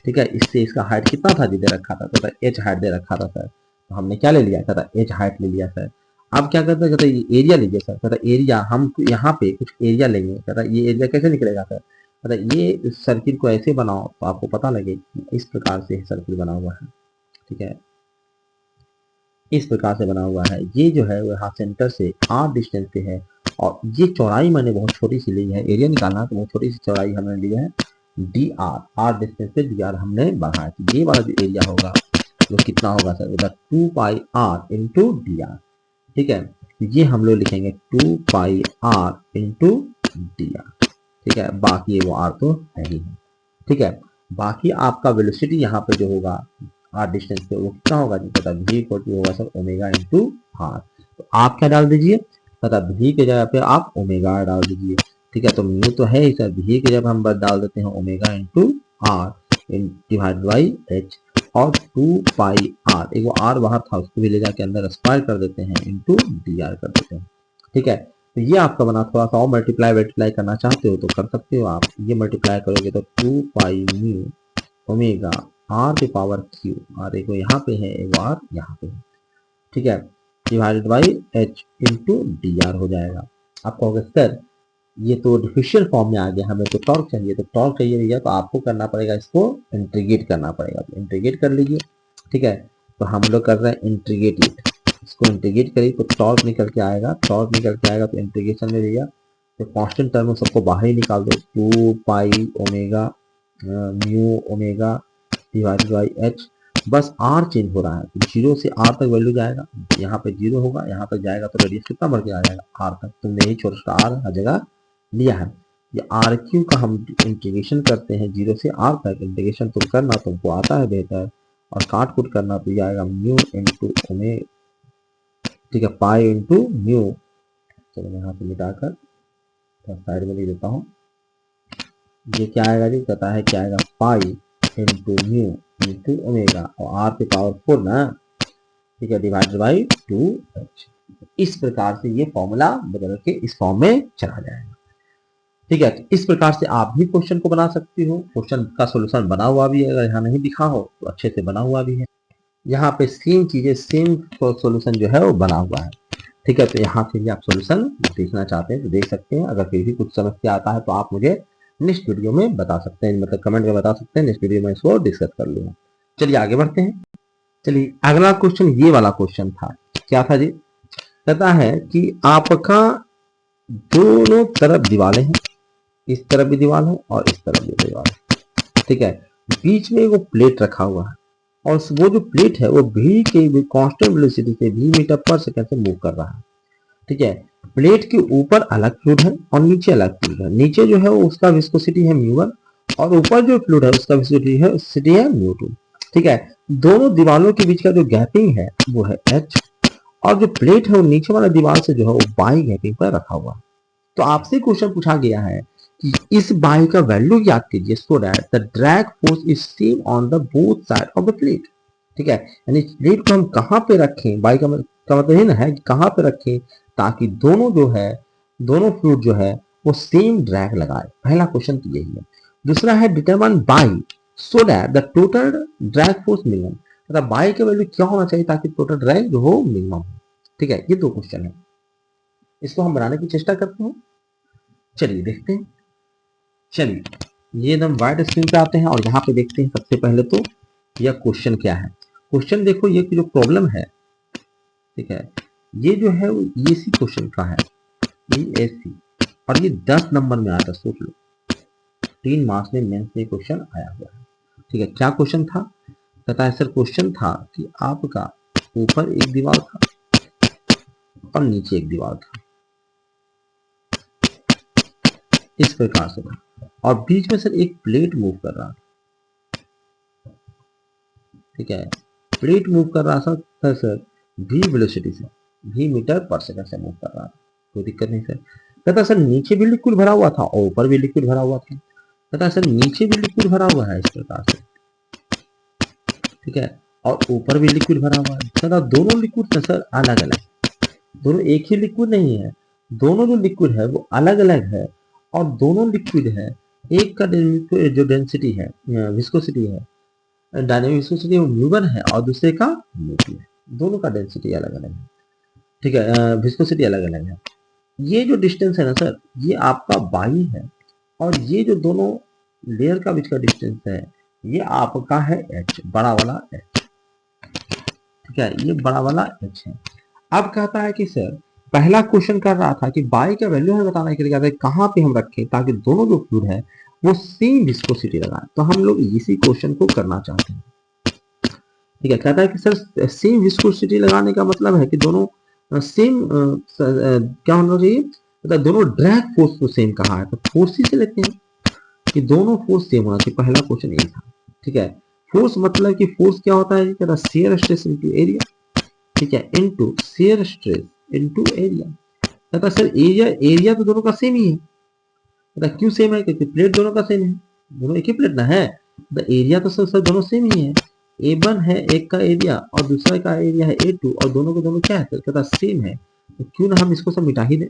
[SPEAKER 1] ठीक है, इससे इसका हाइट कितना था जी? दे रखा था, तो एच हाइट दे रखा था सर, तो हमने क्या ले लिया? कहता एच हाइट ले लिया सर। अब क्या करते हैं? कहता ये एरिया लीजिए सर, कहता एरिया हम यहाँ पे कुछ एरिया लेंगे। कहता ये एरिया कैसे निकलेगा सर? कहता ये सर्किल को ऐसे बनाओ तो आपको पता लगे इस प्रकार से सर्किल बना हुआ है, ठीक है, इस प्रकार से बना हुआ है। ये जो है वो यहाँ सेंटर से आर डिस्टेंस पे है, और ये चौड़ाई मैंने बहुत छोटी सी ली है, एरिया निकालना है तो बहुत छोटी सी चौड़ाई हमने ली है, डी आर, आर डिस्टेंस पे डी आर हमने बढ़ाया। तो ये वाला जो एरिया होगा वो कितना होगा सर? उधर 2 पाई आर इंटू डी आर, ठीक है, ये हम लोग लिखेंगे 2 पाई आर इंटू डी आर, ठीक है, बाकी वो आर तो है ही है, ठीक है। बाकी आपका वेलोसिटी यहाँ पे जो होगा आर डिस्टेंस पे वो कितना होगा जी? पता v इक्वल टू होगा सर ओमेगा इंटू आर। तो आप क्या डाल दीजिए? पता v के जगह पे आप ओमेगा डाल दीजिए, ठीक है। तो म्यू तो है ही सर, v के जगह हम बस डाल देते हैं omega into R divide by H, और 2πr, एक वो r बाहर था उसको भी ले जाके अंदर स्क्वायर कर देते हैं इंटू dr कर देते हैं। ठीक है, तो ये आपका बना। थोड़ा सा और मल्टीप्लाई करना चाहते हो तो कर सकते हो आप। ये मल्टीप्लाई करोगे तो 2 म्यू ओमेगा r की पावर q, r एक यहाँ पे है एक r यहाँ पे है। ठीक है, divided by h into dr हो जाएगा। आप कहोगे सर ये तो आर्टिफिशियल फॉर्म में आ गया, हमें तो टॉर्क चाहिए। तो टॉर्क चाहिए भैया तो आपको करना पड़ेगा, इसको इंटीग्रेट करना पड़ेगा। तो इंटीग्रेट कर लीजिए। ठीक है, तो हम लोग कर रहे हैं इंटीग्रेट इट। इसको इंटीग्रेट करिए तो टॉर्क निकल के आएगा। टॉर्क निकल के आएगा तो इंटीग्रेशन में भैया तो कांस्टेंट टर्म में सबको बाहर ही निकाल दो। 2 omega mu omega divided by H. बस आर चेंज हो रहा है, तो 0 से आर तक वैल्यू जाएगा। यहाँ पे 0 होगा, यहाँ तक जाएगा तो रेडियस कितना बढ़ के आ जाएगा आर तक। तुमने ही छोटा सा आर हर जगह लिया है। ये आर क्यू का हम इंटीग्रेशन करते हैं 0 से आर तक। इंटीग्रेशन तुम करना तुमको आता है बेहतर, और काट कुट करना तो ये आएगा म्यू इंटू ओमे। ठीक है, पाई इंटू म्यू। चलो मैं यहाँ से मिटाकर साइड में लिख देता हूँ। ये क्या आएगा जी, कहता है क्या आएगा, pi into mu into omega और आर की पावर 4 ना। ठीक है, डिवाइडेड बाई 2h। इस प्रकार से ये फॉर्मूला बदल के इस फॉर्म में चला जाएगा। ठीक है, तो इस प्रकार से आप भी क्वेश्चन को बना सकती हो। क्वेश्चन का सॉल्यूशन बना हुआ भी है, अगर यहाँ नहीं दिखा हो तो अच्छे से बना हुआ भी है। यहाँ पे सेम चीजें, सेम सॉल्यूशन जो है वो बना हुआ है। ठीक है, तो यहाँ से भी आप सॉल्यूशन देखना चाहते हैं तो देख सकते हैं। अगर फिर भी कुछ समस्या आता है तो आप मुझे नेक्स्ट वीडियो में बता सकते हैं, मतलब कमेंट में बता सकते हैं। नेक्स्ट वीडियो में इसको डिस्कस कर लूंगा। चलिए आगे बढ़ते हैं। चलिए अगला क्वेश्चन, ये वाला क्वेश्चन था, क्या था जी, कहता है कि आपका दोनों तरफ दीवारें हैं, इस तरफ भी दीवार है और इस तरफ भी दीवार है। ठीक है, बीच में वो प्लेट रखा हुआ है और वो जो प्लेट है वो भी के कांस्टेंट वेलोसिटी से v मीटर पर सेकंड से मूव कर रहा है। ठीक है, प्लेट के ऊपर अलग फ्लूइड है और नीचे अलग फ्लूइड है। नीचे जो है वो उसका विस्कोसिटी है म्यू1 और ऊपर जो फ्लूइड है उसका विस्कोसिटी है म्यू2। ठीक है, दोनों दीवारों के बीच का जो गैपिंग है वो है h, और जो प्लेट है वो नीचे वाला दीवार से जो है वो बाई गैपिंग पर रखा हुआ है। तो आपसे क्वेश्चन पूछा गया है कि इस बाई का वैल्यू याद कीजिए so that the drag force is same on the both side of the plate. ठीक है, यानी प्लेट को हम कहां पे रखें, बाई का मतलब है ना है कि कहां पे रखें ताकि दोनों जो है, दोनों फ्लूइड जो है वो सेम ड्रैग लगाए। पहला क्वेश्चन तो यही है। दूसरा है determine by so that the total drag force minimum, मतलब बाई का वैल्यू क्या होना चाहिए ताकि टोटल ड्रैग जो हो मिनिमम हो। ठीक है, ये दो क्वेश्चन है, इसको हम बनाने की चेष्टा करते हैं। चलिए देखते हैं। चलिए ये एकदम वाइड स्क्रीन पे आते हैं और यहाँ पे देखते हैं सबसे पहले तो यह क्वेश्चन क्या है। क्वेश्चन देखो, ये जो प्रॉब्लम है, ठीक है, ये जो है वो ईएसी क्वेश्चन का है, ईएसी, और ये 10 नंबर में आता है। सोच लो 3 मार्क्स में मेंस में क्वेश्चन आया हुआ है। ठीक है, क्या क्वेश्चन था, कहता है सर क्वेश्चन था कि आपका ऊपर एक दीवार था और नीचे एक दीवार था, इस प्रकार से था, और बीच में सर एक प्लेट मूव कर रहा था। ठीक है, प्लेट मूव कर रहा था सर v वेलोसिटी से, v मीटर पर सेकंड से मूव कर रहा था। कोई दिक्कत नहीं सर। कहता सर नीचे भी लिक्विड भरा हुआ था और ऊपर भी लिक्विड भरा हुआ था। कहता सर नीचे भी लिक्विड भरा हुआ है इस प्रकार से, ठीक है, और ऊपर भी लिक्विड भरा हुआ है। कहता दोनों लिक्विड है सर अलग अलग, दोनों एक ही लिक्विड नहीं है, दोनों जो लिक्विड है वो अलग अलग है, और दोनों लिक्विड है, एक का जो डेंसिटी है, विस्कोसिटी है, डायनेमिक विस्कोसिटी वो म्यू1 है और दूसरे का म्यू2 है। दोनों का डेंसिटी अलग अलग है। ठीक है, विस्कोसिटी अलग अलग है। ये जो डिस्टेंस है ना सर, ये आपका बाई है, और ये जो दोनों लेयर का बीच का डिस्टेंस है ये आपका है h, बड़ा वाला h। ठीक है, ये बड़ा वाला h है। अब कहता है कि सर पहला क्वेश्चन कर रहा था कि बाई का वैल्यू हमें बताना है कि कहाँ पे हम रखें ताकि दोनों जो फ्लूइड है वो सेम विस्कोसिटी लगाए। तो हम लोग इसी क्वेश्चन को करना चाहते हैं। ठीक है, कहता है कि सर सेम विस्कोसिटी लगाने का मतलब है कि दोनों सेम क्या होना चाहिए, मतलब दोनों ड्रैग फोर्स को सेम कहा है, तो फोर्स ही से लेते हैं कि दोनों फोर्स सेम होना चाहिए। पहला क्वेश्चन यही था। ठीक है, फोर्स मतलब कि फोर्स क्या होता है, कहता शेयर स्ट्रेस इनटू एरिया। ठीक है, into shear stress into area. कहता सर एरिया तो दोनों का सेम ही है। कहता क्यों सेम है, क्योंकि प्लेट दोनों का सेम है, दोनों एक ही प्लेट ना है, तो एरिया तो सर दोनों सेम ही है। A1 है एक का एरिया और दूसरा का एरिया है A2 और दोनों को दोनों क्या है तो कहता सेम है, तो क्यों ना हम इसको सब मिटा ही दें।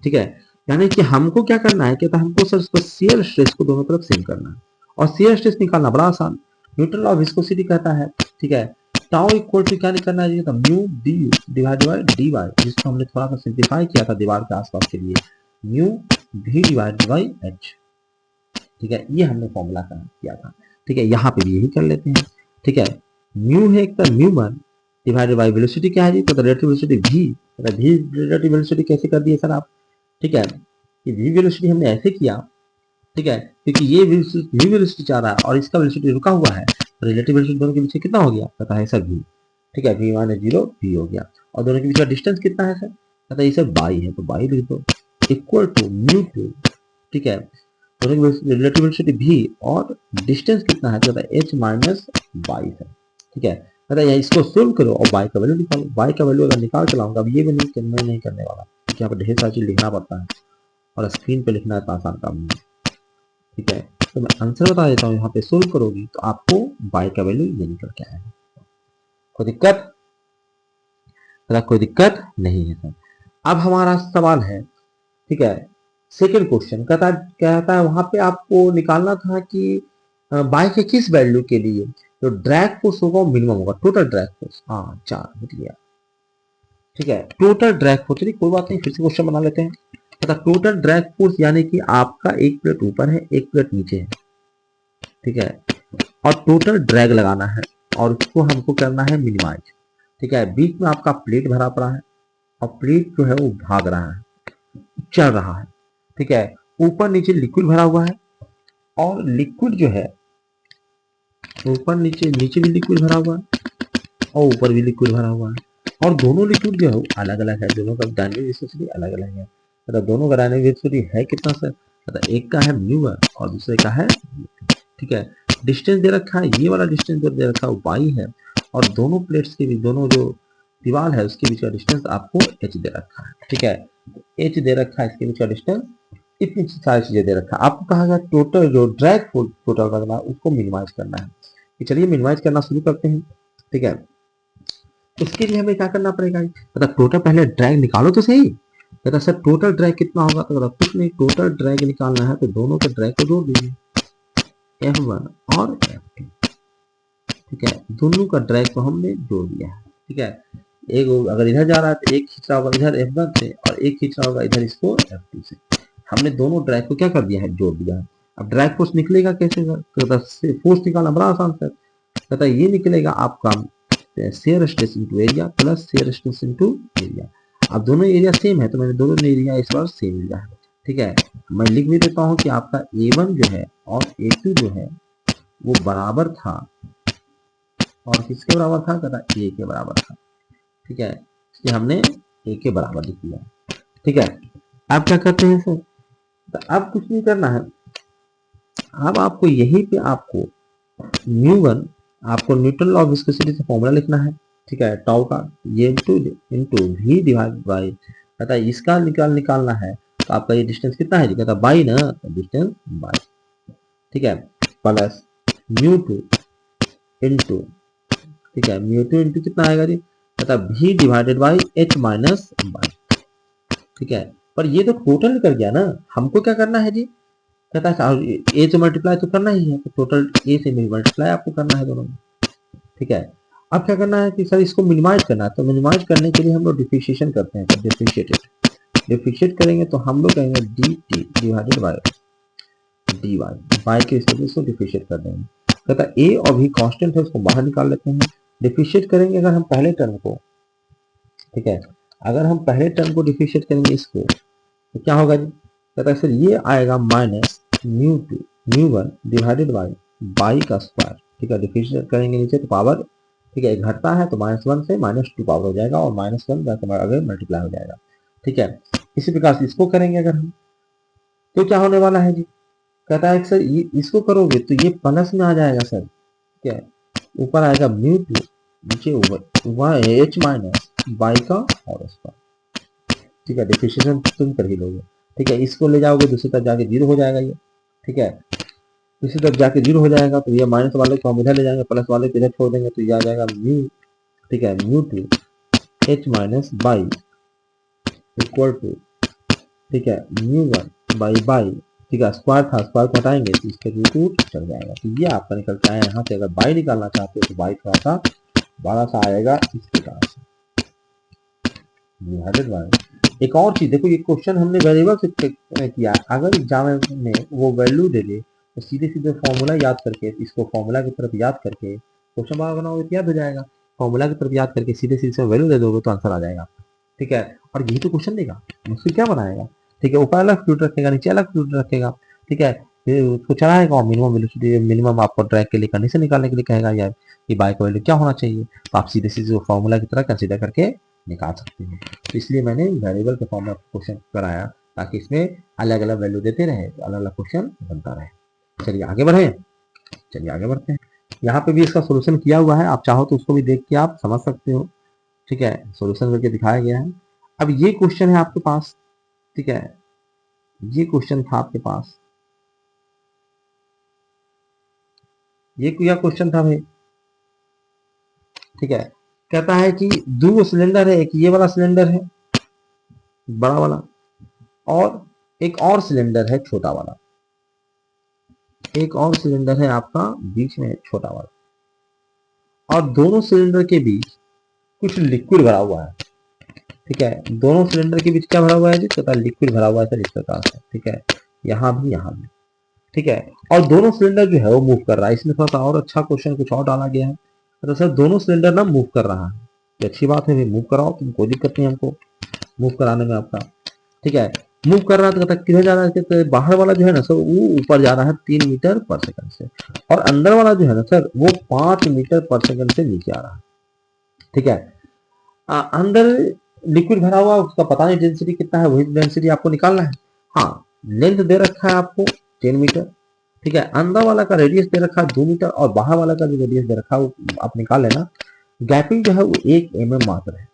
[SPEAKER 1] ठीक है, यानी कि हमको क्या करना है, कहता हमको सर उसको शियर स्ट्रेस को दोनों तरफ सेम करना है और शियर स्ट्रेस निकालना बड़ा आसान, न्यूटन लॉ ऑफ विस्कोसिटी कहता है। ठीक है, टाउ इक्वल टू क्या निकालना है, तो mu D divided by D Y, जिसको हमने थोड़ा सा सिंप्लीफाई किया था दीवार के आसपास के लिए, म्यू भी डिवाइडेड बाय एच। ठीक है, ये हमने फॉर्मूला किया था। ठीक है, यहाँ पे भी यही कर लेते हैं। ठीक है, म्यू है एक mu one divided by velocity क्या है जी, तो रिलेटिव वेलोसिटी भी, भी रिलेटिव वेलोसिटी कैसे कर दिए सर आप। ठीक है, ये वी वेलोसिटी हमने ऐसे किया। ठीक है, क्योंकि ये वी वेलोसिटी चाह रहा है और इसका वेलोसिटी रुका हुआ है, तो रिलेटिव वेलोसिटी दोनों के बीच कितना हो गया, पता है सर वी। ठीक है, वी माइनस जीरो वी हो गया और दोनों के बीच का डिस्टेंस कितना है सर, पता है ये सर बाई है, तो बाई लिख दो इक्वल टू म्यू टू। ठीक है, दोनों की रिलेटिव वेलोसिटी भी और डिस्टेंस कितना है, तो एच माइनस बाई है। ठीक है, पता है इसको सोल्व करो और बाई का वैल्यू निकालो। बाई का वैल्यू अगर निकाल के लाऊंगा, अब ये भी नहीं करने वाला क्योंकि यहाँ पर ढेर सारी चीज लिखना पड़ता है और स्क्रीन पे लिखना इतना आसान काम नहीं। ठीक है, तो मैं आंसर बता देता हूँ, यहाँ पे सोल्व करोगी तो आपको बाई का वैल्यू ये निकल के आएगा। कोई दिक्कत, कोई दिक्कत नहीं है सर। अब हमारा सवाल है, ठीक है, सेकेंड क्वेश्चन कहता है वहां पे आपको निकालना था कि बाई के किस वैल्यू के लिए जो ड्रैग फोर्स होगा वो मिनिमम होगा, टोटल ड्रैग फोर्स। हाँ 4 मिल गया। ठीक है, टोटल ड्रैग फोर्स, चलिए कोई बात नहीं, फिर से क्वेश्चन बना लेते हैं। पता टोटल ड्रैग फोर्स यानी कि आपका एक प्लेट ऊपर है एक प्लेट नीचे है। ठीक है, और टोटल ड्रैग लगाना है और उसको हमको करना है मिनिमाइज। ठीक है, बीच में आपका प्लेट भरा पड़ा है और प्लेट जो है वो भाग रहा है, चल रहा है। ठीक है, ऊपर नीचे लिक्विड भरा हुआ है और लिक्विड जो है ऊपर नीचे नीचे भी लिक्विड भरा हुआ है और ऊपर भी लिक्विड भरा हुआ है और दोनों लिक्विड जो है अलग अलग है, दोनों का डायनेमिक विस्कोसिटी अलग अलग है। मतलब दोनों का डायनेमिक विस्कोसिटी है कितना सर, मतलब एक का है म्यू और दूसरे का है। ठीक है, डिस्टेंस दे रखा है, ये वाला डिस्टेंस जो दे रखा है वो बाई है और दोनों प्लेट्स के बीच, दोनों जो दीवार है उसके बीच का डिस्टेंस आपको एच दे रखा है। ठीक है, एच दे रखा है, इसके बीच का डिस्टेंस, इतनी सारी चीजें दे रखा है। आपको कहा गया टोटल जो ड्रैग फोर्स टोटल करना है उसको मिनिमाइज करना है। चलिए मिनिमाइज करना शुरू करते हैं। ठीक है, उसके लिए हमें क्या करना पड़ेगा, मतलब टोटल पहले ड्रैग निकालो तो सही। कहता सर टोटल ड्रैग कितना होगा, तो कुछ नहीं, टोटल ड्रैग निकालना है तो दोनों के ड्रैग को जोड़ दीजिए, F1 और F2। ठीक है, दोनों का ड्रैग को हमने जोड़ दिया है। ठीक है, एक अगर इधर जा रहा है तो एक खींच रहा होगा इधर F1 से और एक खींच रहा होगा इधर इसको F2 से। हमने दोनों ड्रैग को क्या कर दिया है, जोड़ दिया है। अब ड्रैग फोर्स निकलेगा कैसे सर, तो फोर्स निकालना बड़ा आसान सर। कहता है ये निकलेगा आपका shear stress into area plus shear stress into area. अब दोनों एरिया सेम है तो मैंने दोनों एरिया इस बार सेम लिया है। ठीक है, मैं लिख भी देता हूँ कि आपका A1 जो है और A2 जो है वो बराबर था और किसके बराबर था, कहता A के बराबर था। ठीक है, इसलिए हमने A के बराबर लिख दिया। ठीक है, अब क्या करते हैं सर, तो अब कुछ नहीं करना है, अब आपको यहीं पे आपको म्यू1 आपको न्यूटन लॉ ऑफ विस्कोसिटी से फॉर्मूला लिखना है। ठीक है, टाउ का ये इनटू वी डिवाइड बाय, कहता है इसका निकालना है तो आपका ये डिस्टेंस कितना है, कहता बाई ना, तो डिस्टेंस बाई। ठीक है, प्लस म्यू टू इंटू, ठीक है म्यू टू इंटू कितना आएगा जी, कहता V divided by H minus by. ठीक है, पर ये तो टोटल कर गया ना, हमको क्या करना है जी, कहता है ए से मल्टीप्लाई तो करना ही है, तो टोटल ए से मल्टीप्लाई आपको करना है दोनों में। ठीक है, अब क्या करना है कि सर इसको मिनिमाइज करना है, तो मिनिमाइज करने के लिए हम लोग डिफिशिएशन करते हैं, डिफिशिएट करेंगे तो हम लोग कहेंगे D T divided by D Y, by के स्टेप इसको डिफिशिएट कर देंगे। कहता ए और भी कांस्टेंट है उसको बाहर निकाल लेते हैं, डिफिशिएट करेंगे अगर हम पहले टर्म को। ठीक है, अगर हम पहले टर्म को डिफिशिएट करेंगे इसको तो क्या होगा जी, कहता है सर ये आएगा minus mu two mu one divided by by का स्क्वायर। ठीक है, डिफिशिएट करेंगे नीचे तो पावर, ठीक है घटता है तो -1 से -2 पावर हो जाएगा और -1 अगर मल्टीप्लाई हो जाएगा। ठीक है, इसी प्रकार से इसको करेंगे अगर हम तो क्या होने वाला है जी, कहता है सर ये इसको करोगे तो ये प्लस में आ जाएगा सर। ठीक है, ऊपर आएगा म्यू टू, नीचे एच माइनस बाई का और स्क्वायर। ठीक है, डिफिशिएशन तुम कर ही लोगे। ठीक है, इसको ले जाओगे दूसरी तरफ जाके 0 हो जाएगा ये। ठीक है, इसी तरफ जाके 0 हो जाएगा, तो ये माइनस वाले को हम इधर ले जाएंगे, प्लस वाले को इधर छोड़ देंगे, तो ये आ जाएगा म्यू, ठीक है, mu two h minus by equal to, ठीक है, म्यू वन बाई, ठीक है, स्क्वायर था, स्क्वायर को हटाएंगे तो इसके रूट चल जाएगा। तो ये आपका निकल के आया यहाँ से। अगर बाई निकालना चाहते हो तो बाई थोड़ा सा बड़ा सा आएगा इस प्रकार से डिवाइडेड बाय। एक और चीज देखो, ये क्वेश्चन हमने वेरिएबल से किया। अगर एग्जाम में वो वैल्यू दे दे तो सीधे सीधे फॉर्मूला याद करके, इसको फॉर्मूला की तरफ याद करके क्वेश्चन बार बनाओगे तो याद हो जाएगा। फॉर्मूला की तरफ याद करके सीधे सीधे वैल्यू दे दोगे तो आंसर आ जाएगा, ठीक है। और यही तो क्वेश्चन देगा, मुश्किल क्या बनाएगा, ठीक है। ऊपर अलग फ्लूट रखेगा, नीचे अलग फ्लूट रखेगा, ठीक है। फिर उसको चलाएगा और मिनिमम वेलोसिटी, मिनिमम आपको ट्रैक के लिए कंडीशन निकालने के लिए कहेगा यार कि बाई का वैल्यू क्या होना चाहिए, तो आप सीधे सीधे फॉर्मूला की तरह कंसीडर करके निकाल सकते हैं। तो इसलिए मैंने वेरिएबल के फॉर्म में क्वेश्चन कराया ताकि इसमें अलग अलग वैल्यू देते रहे, तो अलग अलग क्वेश्चन बनता रहे। चलिए आगे बढ़े, चलिए आगे बढ़ते हैं। यहाँ पे भी इसका सोल्यूशन किया हुआ है, आप चाहो तो उसको भी देख के आप समझ सकते हो, ठीक है। सोल्यूशन करके दिखाया गया है। अब ये क्वेश्चन है आपके पास, ठीक है, ये क्वेश्चन था आपके पास, ये क्या क्वेश्चन था भाई, ठीक है। कहता है कि दो सिलेंडर है, एक ये वाला सिलेंडर है बड़ा वाला, और एक और सिलेंडर है छोटा वाला, एक और सिलेंडर है आपका बीच में छोटा वाला, और दोनों सिलेंडर के बीच कुछ लिक्विड भरा हुआ है, ठीक है। दोनों सिलेंडर के बीच क्या भरा हुआ है जी, कहता है लिक्विड भरा हुआ है सर, इस प्रकार से, ठीक है, यहाँ भी यहाँ भी, ठीक है। और दोनों सिलेंडर जो है वो मूव कर रहा है। इसमें थोड़ा सा और अच्छा क्वेश्चन कुछ और डाला गया है, तो सर दोनों सिलेंडर ना मूव कर रहा है, ये अच्छी बात है भाई, मूव कराओ, तुम कोई दिक्कत नहीं हमको मूव कराने में आपका, ठीक है। मूव कर रहा है तो कहता है किधर जा रहा है, कहते बाहर वाला जो है ना सर वो ऊपर जा रहा है 3 मीटर पर सेकंड से, और अंदर वाला जो है ना सर वो 5 मीटर पर सेकंड से नीचे आ रहा है, ठीक है। अंदर लिक्विड भरा हुआ, उसका पता नहीं डेंसिटी कितना है, वही डेंसिटी आपको निकालना है। हाँ, लेंथ दे रखा है आपको 10 मीटर, ठीक है। अंदर वाला का रेडियस दे रखा है 2 मीटर, और बाहर वाला का जो रेडियस दे रखा है वो आप निकाल लेना। गैपिंग जो है वो 1 mm मात्र है,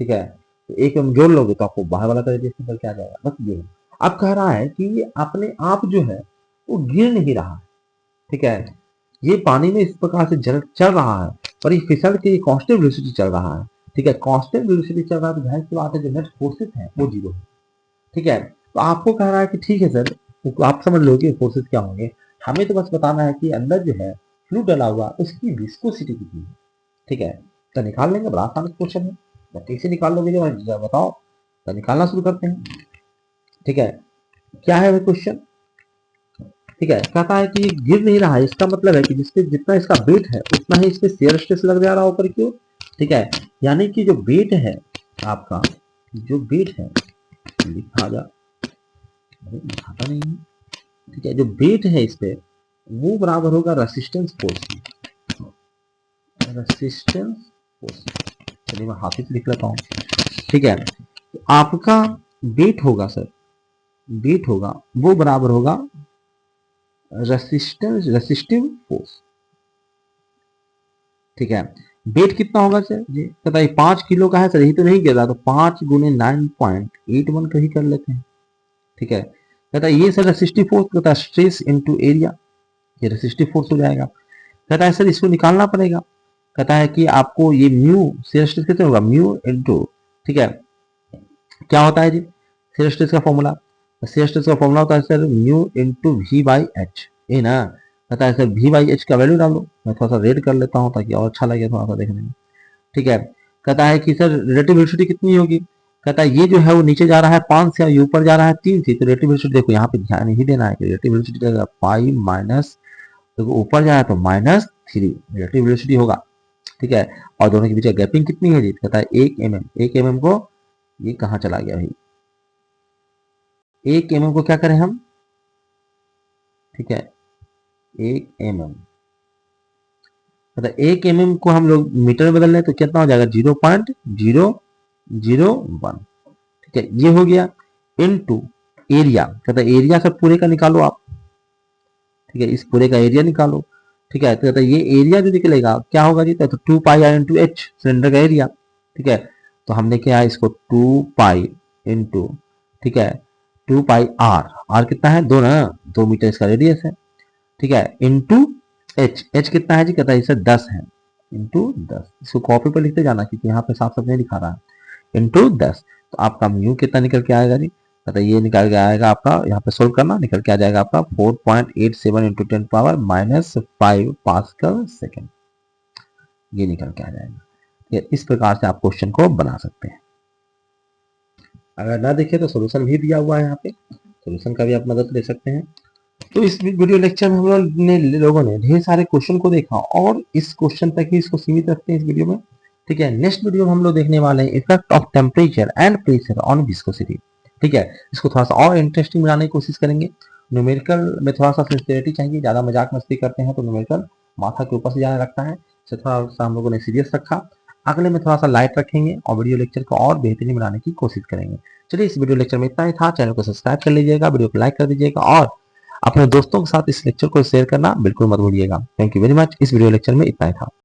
[SPEAKER 1] ठीक है। तो 1 mm जोड़ लोगे तो आपको बाहर वाला का रेडियस निकल के आ जाएगा। बस ये है। अब कह रहा है कि ये अपने आप जो है वो गिर नहीं रहा, ठीक है। ये पानी में इस प्रकार से चल रहा है, पर ये फिसल के कांस्टेंट वेलोसिटी चल रहा है, ठीक है। कांस्टेंट वेलोसिटी चल रहा है तो जाहिर सी बात है जो नेट फोर्सेस है वो 0 है, ठीक है। तो आपको कह रहा है कि ठीक है सर, तो आप समझ लो कि फोर्सेस क्या होंगे, हमें तो बस बताना है कि अंदर जो है फ्लूइड डला हुआ उसकी विस्कोसिटी कितनी है, ठीक है। तो निकाल लेंगे, बड़ा आसान क्वेश्चन है, ठीक से निकाल लोगे जो बताओ, तो निकालना शुरू करते हैं, ठीक है। क्या है क्वेश्चन, ठीक है। कहता है कि ये गिर नहीं रहा है, इसका मतलब है कि जिसपे जितना इसका वेट है उतना ही इसपे शेयर स्ट्रेस लग जा रहा है ऊपर की ओर, ठीक है। यानी कि जो वेट है आपका, जो वेट है लिखा जा, लिखाता नहीं है, ठीक है, जो वेट है इस पे वो बराबर होगा रेसिस्टेंस फोर्स की, रेसिस्टेंस फोर्स। चलिए मैं हाथ से लिख लेता हूँ, ठीक है। तो आपका वेट होगा सर, वेट होगा वो बराबर होगा रेसिस्टिव फोर्स, ठीक है। वेट कितना होगा सर जी, कहता है 5 किलो का है सर, यही तो नहीं गिर रहा, तो 5 गुने 9.81 का ही कर लेते हैं, ठीक है। कहता है ये सर रेसिस्टिव फोर्स, कहता है स्ट्रेस इनटू एरिया, ये रेसिस्टिव फोर्स हो जाएगा। कहता है सर इसको निकालना पड़ेगा, कहता है कि आपको ये म्यू शेयर स्ट्रेस कितना होगा, म्यू इनटू, ठीक है, क्या होता है जी शेयर स्ट्रेस का फॉर्मूला, शेयर स्ट्रेस का फॉर्मूला होता है sir mu into V by H, ये ना। कहता है सर वी बाई एच का वैल्यू डालो, मैं थोड़ा सा रेड कर लेता हूँ ताकि और अच्छा लगे थोड़ा सा देखने में, ठीक है। कहता है कि सर रिलेटिव वेलोसिटी कितनी होगी, कहता है ये जो है वो नीचे जा रहा है 5 से, ऊपर जा रहा है 3 से, तो रिलेटिव वेलोसिटी देखो यहाँ पे ध्यान ही देना है कि रिलेटिव वेलोसिटी का पाई माइनस, देखो ऊपर जा रहा है तो -3 रिलेटिव वेलोसिटी होगा, ठीक है। और दोनों के बीच गैपिंग कितनी है जी, कहता है 1 mm, 1 mm को ये कहाँ चला गया भाई, 1 mm को क्या करें हम, ठीक है, 1 mm, मतलब 1 mm को हम लोग मीटर में बदल लें तो कितना हो जाएगा 0.001, ठीक है। ये हो गया इनटू एरिया, कहता है एरिया सब पूरे का निकालो आप, ठीक है, इस पूरे का एरिया निकालो, ठीक है। तो कहता है ये एरिया जो निकलेगा क्या होगा जी, तो 2 पाई आर इंटू एच सिलेंडर का एरिया, ठीक है। तो हमने क्या है इसको 2 पाई इंटू, ठीक है, 2 पाई आर, आर कितना है 2 ना, 2 मीटर इसका रेडियस है, ठीक है, इंटू एच। एच कितना है जी, कहता है इसे 10 है, इंटू 10। इसको कॉपी पर लिखते जाना क्योंकि यहाँ पे साफ साफ नहीं दिखा रहा है, इंटू 10। तो आपका म्यू कितना निकल के आएगा जी, कहता है ये निकल के आएगा आपका, यहाँ पे सोल्व करना, निकल के आ जाएगा आपका 4.87 इंटू 10 पावर -5 पास्कल सेकेंड, ये निकल के आ जाएगा। ये इस प्रकार से आप क्वेश्चन को बना सकते हैं। अगर ना देखे तो सोल्यूशन भी दिया हुआ है यहाँ पे, सोल्यूशन का भी आप मदद ले सकते हैं। तो इस वीडियो लेक्चर में हम लोगों ने ढेर सारे क्वेश्चन को देखा और इस क्वेश्चन तक ही इसको सीमित रखते हैं इस वीडियो में। ठीक है, नेक्स्ट वीडियो में हम लोग देखने वाले हैं effect of temperature and pressure on viscosity. ठीक है, इसको थोड़ा सा और इंटरेस्टिंग बनाने की कोशिश करेंगे। न्यूमेरिकल में थोड़ा सा सिंसियरिटी चाहिए, ज्यादा मजाक मस्ती करते हैं तो न्यूमेरिकल माथा के ऊपर से जाने लगता है, इसे थोड़ा सा हम लोगों ने सीरियस रखा। अगले में थोड़ा सा लाइट रखेंगे और वीडियो लेक्चर को और बेहतरीन बनाने की कोशिश करेंगे। चलिए, इस वीडियो लेक्चर में इतना ही था। चैनल को सब्सक्राइब कर लीजिएगा, वीडियो को लाइक कर दीजिएगा और अपने दोस्तों के साथ इस लेक्चर को शेयर करना बिल्कुल मत भूलिएगा। Thank you very much. इस वीडियो लेक्चर में इतना ही था।